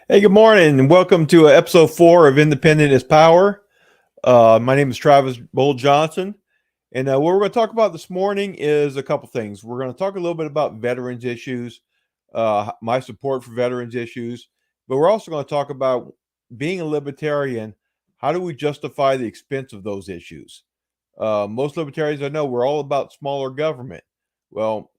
Hey, good morning, and welcome to episode 4 of Independent is Power. My name is Travis Bull Johnson, and what we're going to talk about this morning is a couple things. We're going to talk a little bit about veterans issues, my support for veterans issues, but we're also going to talk about being a libertarian. How do we justify the expense of those issues? Most libertarians I know we're all about smaller government. Well,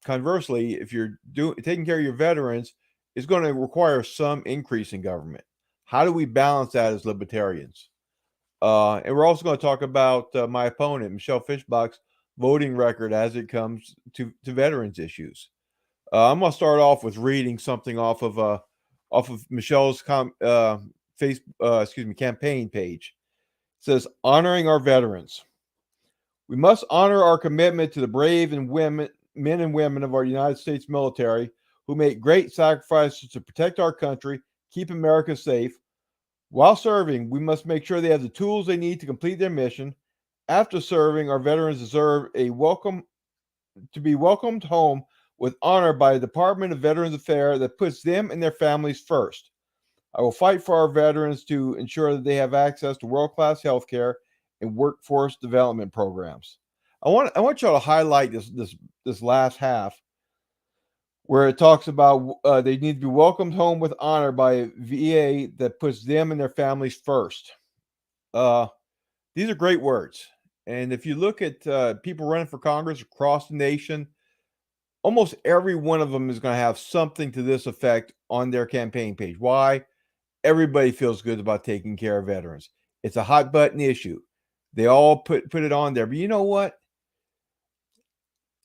conversely, if you're taking care of your veterans, it's going to require some increase in government. How do we balance that as libertarians? And we're also going to talk about my opponent, Michelle Fischbach's voting record as it comes to veterans issues. I'm going to start off with reading something off of Michelle's campaign page. It says, "Honoring our veterans. We must honor our commitment to the brave men and women of our United States military who make great sacrifices to protect our country, keep America safe. While serving, we must make sure they have the tools they need to complete their mission. After serving, our veterans deserve to be welcomed home with honor by a Department of Veterans Affairs that puts them and their families first. I will fight for our veterans to ensure that they have access to world-class health care and workforce development programs." I want y'all to highlight this last half where it talks about they need to be welcomed home with honor by a VA that puts them and their families first. Uh, these are great words, and if you look at people running for Congress across the nation, almost every one of them is going to have something to this effect on their campaign page. Why? Everybody feels good about taking care of veterans. It's a hot button issue. They all put it on there. But you know what?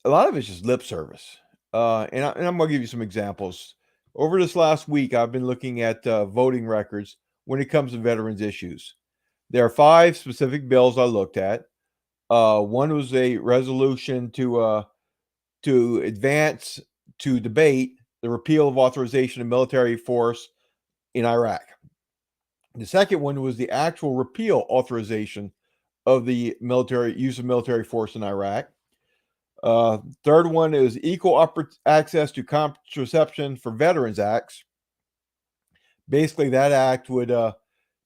A lot of it's just lip service. And I'm going to give you some examples. Over this last week, I've been looking at voting records when it comes to veterans issues. There are 5 specific bills I looked at. One was a resolution to advance to debate the repeal of authorization of military force in Iraq. The second one was the actual repeal authorization of the military use of military force in Iraq. Third one is equal access to contraception for veterans acts. Basically, that act would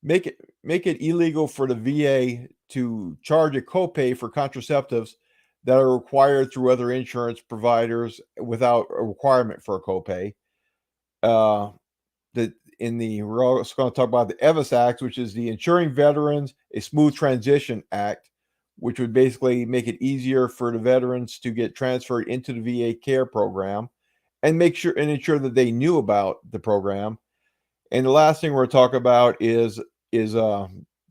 make it illegal for the VA to charge a copay for contraceptives that are required through other insurance providers without a requirement for a copay. We're also going to talk about the EVIS Act, which is the Ensuring Veterans a Smooth Transition Act, which would basically make it easier for the veterans to get transferred into the VA care program and ensure that they knew about the program. And the last thing we're talking about is a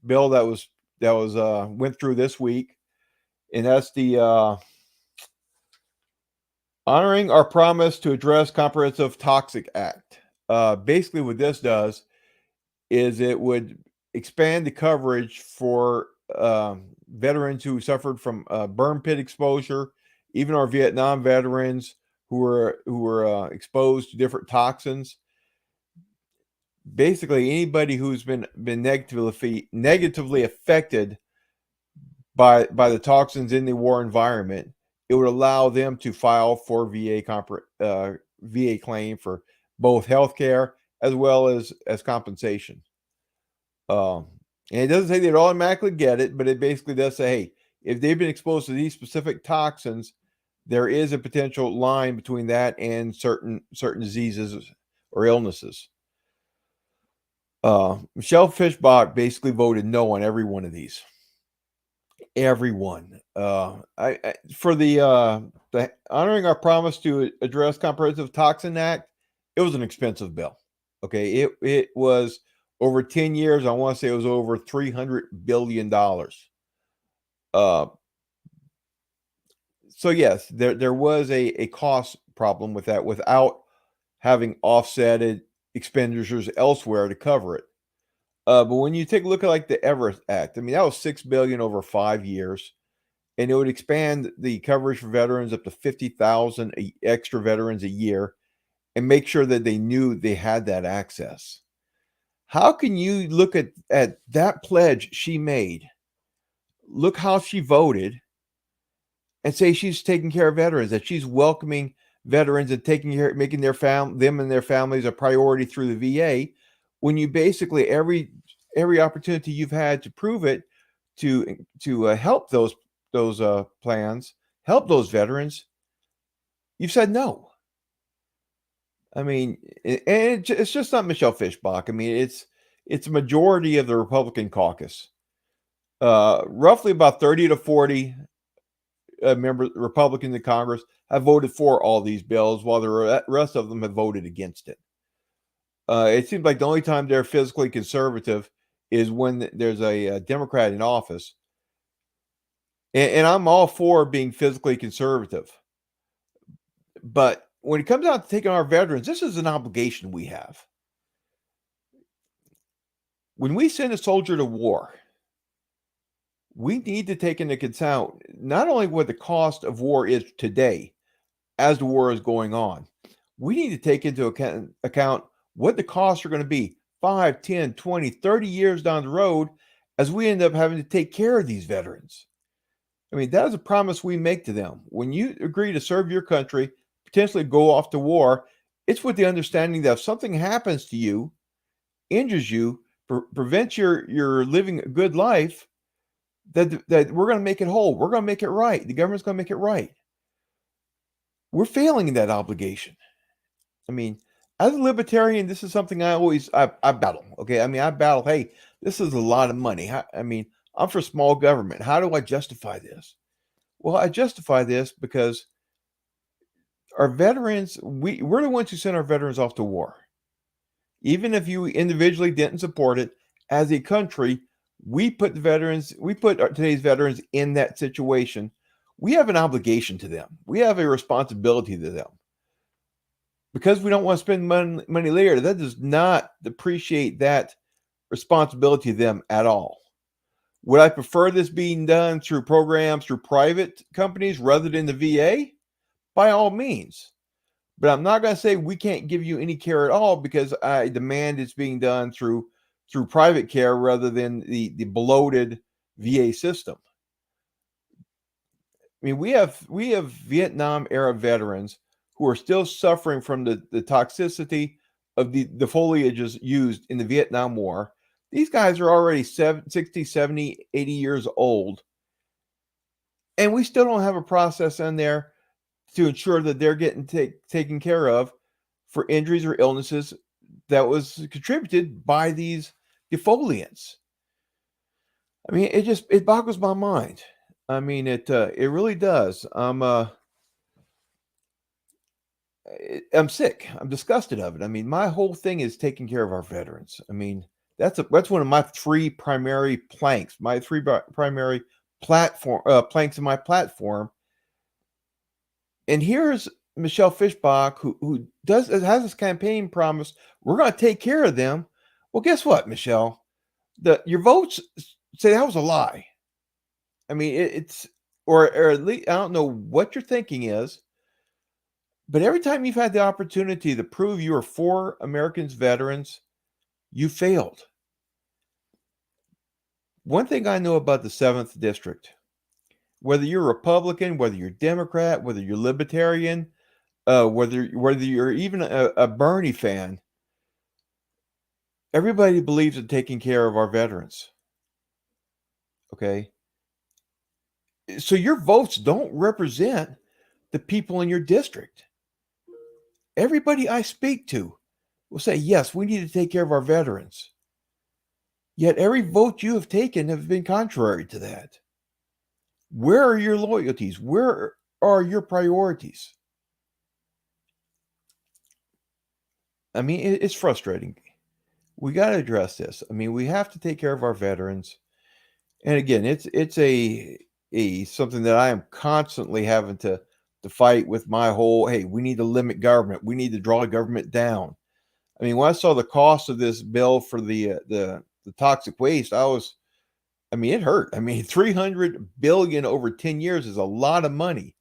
bill that was went through this week, and that's the Honoring Our Promise to Address Comprehensive Toxic Act. Basically, what this does is it would expand the coverage for veterans who suffered from burn pit exposure, even our Vietnam veterans who were exposed to different toxins. Basically, anybody who's been negatively affected by the toxins in the war environment, it would allow them to file for VA claim for both health care as well as compensation. Um, and it doesn't say they'd automatically get it, but it basically does say, hey, if they've been exposed to these specific toxins, there is a potential line between that and certain diseases or illnesses. Michelle Fischbach basically voted no on every one of these. Everyone. For the Honoring Our Promise to Address Comprehensive Toxin Act, it was an expensive bill. Okay, it was over 10 years. I want to say it was over $300 billion. So yes, there was a cost problem with that without having offsetted expenditures elsewhere to cover it. But when you take a look at like the Everest Act, I mean that was $6 billion over 5 years, and it would expand the coverage for veterans up to 50,000 extra veterans a year, and make sure that they knew they had that access. How can you look at that pledge she made? Look how she voted, and say she's taking care of veterans, that she's welcoming veterans and taking care, making them and their families a priority through the VA. when you basically every opportunity you've had to prove it, to help those plans, help those veterans, you've said no. I mean, it's just not Michelle Fishbach. I mean, it's a majority of the Republican caucus. Roughly about 30 to 40 members, Republicans in Congress, have voted for all these bills, while the rest of them have voted against it. It seems like the only time they're physically conservative is when there's a Democrat in office. And I'm all for being physically conservative. But when it comes out to taking our veterans, this is an obligation we have. When we send a soldier to war, we need to take into account not only what the cost of war is today as the war is going on, we need to take into account what the costs are going to be 5, 10, 20, 30 years down the road as we end up having to take care of these veterans. I mean, that is a promise we make to them. When you agree to serve your country, potentially go off to war, it's with the understanding that if something happens to you, injures you, prevents your living a good life, that we're going to make it whole. We're going to make it right. The government's going to make it right. We're failing in that obligation. I mean, as a libertarian, this is something I battle. Okay, I mean, I battle. Hey, this is a lot of money. I mean, I'm for small government. How do I justify this? Well, I justify this because our veterans, we're the ones who sent our veterans off to war. Even if you individually didn't support it, as a country, we put today's veterans in that situation. We have an obligation to them. We have a responsibility to them. Because we don't want to spend money later, that does not depreciate that responsibility to them at all. Would I prefer this being done through programs through private companies rather than the VA? By all means. But I'm not going to say we can't give you any care at all because I demand it's being done through private care rather than the bloated VA system. I mean, we have Vietnam era veterans who are still suffering from the toxicity of the foliages used in the Vietnam War. These guys are already 60, 70, 80 years old. And we still don't have a process in there to ensure that they're getting taken care of for injuries or illnesses that was contributed by these defoliants. I mean, it boggles my mind. I mean, it really does. I'm sick. I'm disgusted of it. I mean, my whole thing is taking care of our veterans. I mean, that's one of my three primary planks, my three primary planks in my platform. And here's Michelle Fishbach, who has this campaign promise, we're going to take care of them. Well, guess what, Michelle? Your votes say that was a lie. I mean, or at least I don't know what your thinking is, but every time you've had the opportunity to prove you are for Americans' veterans, you failed. One thing I know about the 7th District, whether you're Republican, whether you're Democrat, whether you're Libertarian, whether you're even a Bernie fan, everybody believes in taking care of our veterans. Okay? So your votes don't represent the people in your district. Everybody I speak to will say, yes, we need to take care of our veterans. Yet every vote you have taken have been contrary to that. Where are your loyalties? Where are your priorities? I mean, it's frustrating. We got to address this. I mean, we have to take care of our veterans. And again, it's a something that I am constantly having to fight with my whole, hey, we need to limit government. We need to draw government down. I mean, when I saw the cost of this bill for the toxic waste, it hurt. I mean, 300 billion over 10 years is a lot of money.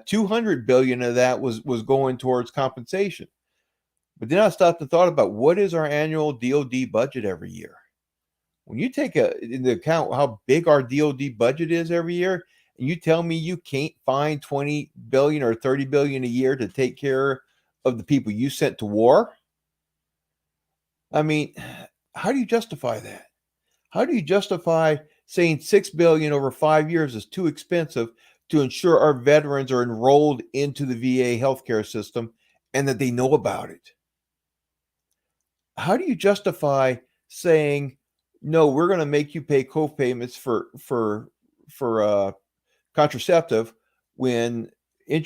200 billion of that was going towards compensation. But then I stopped and thought about what is our annual DoD budget every year. When you take into account how big our DoD budget is every year, and you tell me you can't find 20 billion or 30 billion a year to take care of the people you sent to war, I mean, how do you justify that? How do you justify saying $6 billion over 5 years is too expensive to ensure our veterans are enrolled into the VA healthcare system and that they know about it? How do you justify saying, no, we're going to make you pay co-payments for contraceptive when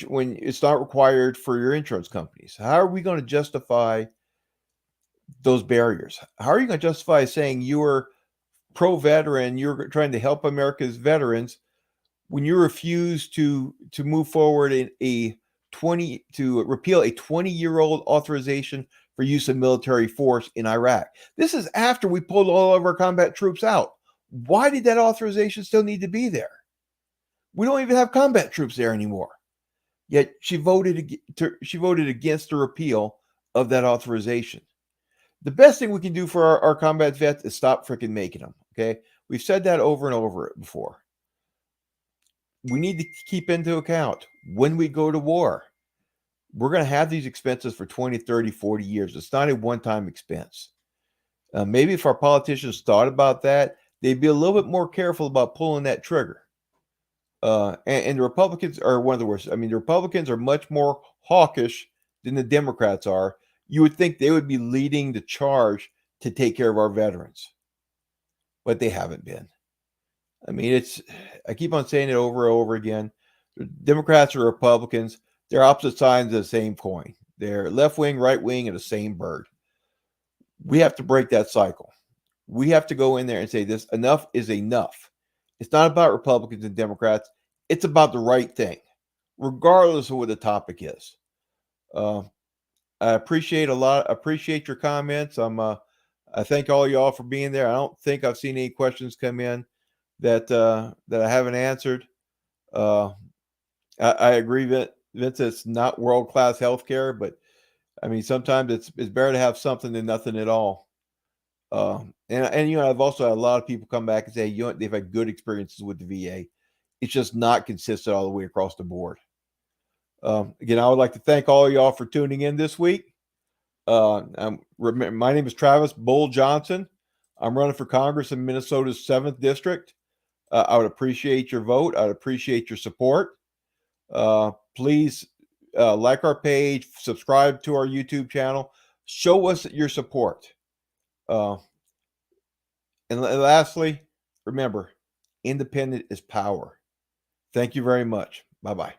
when it's not required for your insurance companies? How are we going to justify those barriers? How are you going to justify saying you are pro-veteran, you're trying to help America's veterans when you refuse to move forward in a 20 to repeal a 20-year-old authorization for use of military force in Iraq? This is after we pulled all of our combat troops out. Why did that authorization still need to be there? We don't even have combat troops there anymore. Yet she voted against the repeal of that authorization. The best thing we can do for our combat vets is stop freaking making them. Okay, we've said that over and over before. We need to keep into account when we go to war, we're going to have these expenses for 20, 30, 40 years. It's not a one-time expense. Maybe if our politicians thought about that, they'd be a little bit more careful about pulling that trigger. And the Republicans are one of the worst. I mean, the Republicans are much more hawkish than the Democrats are. You would think they would be leading the charge to take care of our veterans, but they haven't been. I mean, I keep on saying it over and over again. Democrats or Republicans, they're opposite sides of the same coin. They're left wing, right wing, and the same bird. We have to break that cycle. We have to go in there and say this: enough is enough. It's not about Republicans and Democrats. It's about the right thing, regardless of what the topic is. I appreciate your comments. I thank all y'all for being there. I don't think I've seen any questions come in that I haven't answered. I agree that Vince, it's not world-class healthcare, but I mean, sometimes it's better to have something than nothing at all. And you know, I've also had a lot of people come back and say, you know, they've had good experiences with the VA. It's just not consistent all the way across the board. Again, I would like to thank all of y'all for tuning in this week. My name is Travis Bull Johnson. I'm running for Congress in Minnesota's 7th District. I would appreciate your vote. I'd appreciate your support. Please like our page, subscribe to our YouTube channel, show us your support. And lastly, remember, independent is power. Thank you very much. Bye-bye.